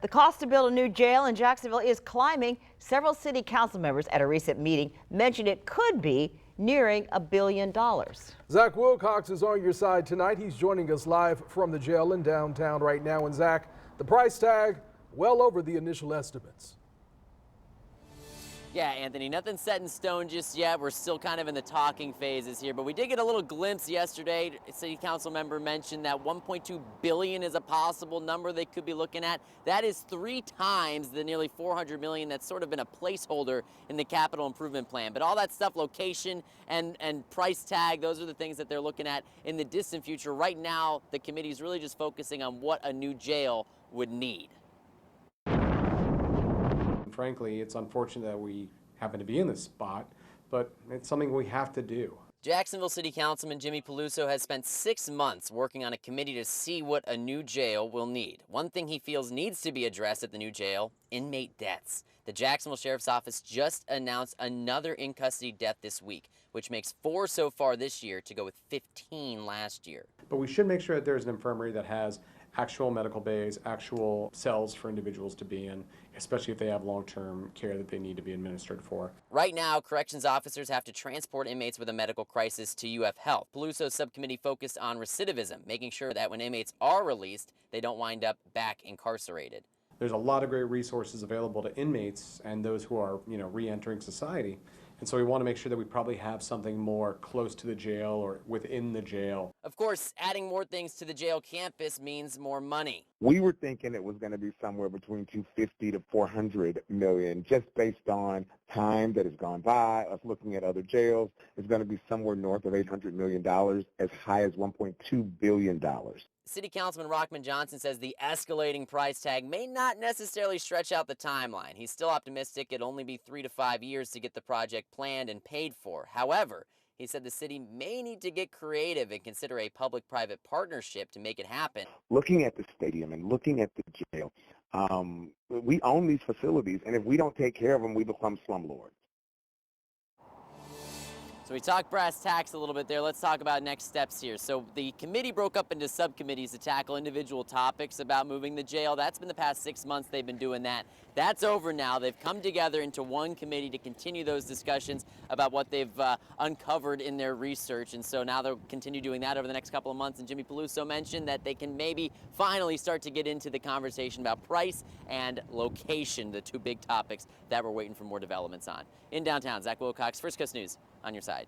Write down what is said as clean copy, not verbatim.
The cost to build a new jail in Jacksonville is climbing. Several city council members at a recent meeting mentioned it could be nearing $1 billion. Zach Wilcox is on your side tonight. He's joining us live from the jail in downtown right now. And Zach, the price tag well over the initial estimates. Yeah, Anthony, nothing set in stone just yet. We're still kind of in the talking phases here, but we did get a little glimpse yesterday. A city council member mentioned that $1.2 billion is a possible number they could be looking at. That is 3 times the nearly $400 million that's sort of been a placeholder in the capital improvement plan. But all that stuff, location and price tag, those are the things that they're looking at in the distant future. Right now, the committee is really just focusing on what a new jail would need. Frankly, it's unfortunate that we happen to be in this spot, but it's something we have to do. Jacksonville City Councilman Jimmy Peluso has spent 6 months working on a committee to see what a new jail will need. One thing he feels needs to be addressed at the new jail: inmate deaths. The Jacksonville Sheriff's Office just announced another in-custody death this week, which makes 4 so far this year to go with 15 last year. But we should make sure that there's an infirmary that has actual medical bays, actual cells for individuals to be in, especially if they have long-term care that they need to be administered for. Right now, corrections officers have to transport inmates with a medical crisis to UF Health. Peluso's subcommittee focused on recidivism, making sure that when inmates are released, they don't wind up back incarcerated. There's a lot of great resources available to inmates and those who are, re-entering society. And so we want to make sure that we probably have something more close to the jail or within the jail. Of course, adding more things to the jail campus means more money. We were thinking it was going to be somewhere between $250 to $400 million, just based on time that has gone by, us looking at other jails. It's going to be somewhere north of $800 million, as high as $1.2 billion. City Councilman Rockman Johnson says the escalating price tag may not necessarily stretch out the timeline. He's still optimistic it'll only be 3 to 5 years to get the project planned and paid for. However, he said the city may need to get creative and consider a public-private partnership to make it happen. Looking at the stadium and looking at the jail, we own these facilities, and if we don't take care of them, we become slumlords. So we talked brass tacks a little bit there. Let's talk about next steps here. So the committee broke up into subcommittees to tackle individual topics about moving the jail. That's been the past 6 months they've been doing that. That's over now. They've come together into one committee to continue those discussions about what they've uncovered in their research. And so now they'll continue doing that over the next couple of months. And Jimmy Peluso mentioned that they can maybe finally start to get into the conversation about price and location, the 2 big topics that we're waiting for more developments on. In downtown, Zach Wilcox, First Coast News, on your side.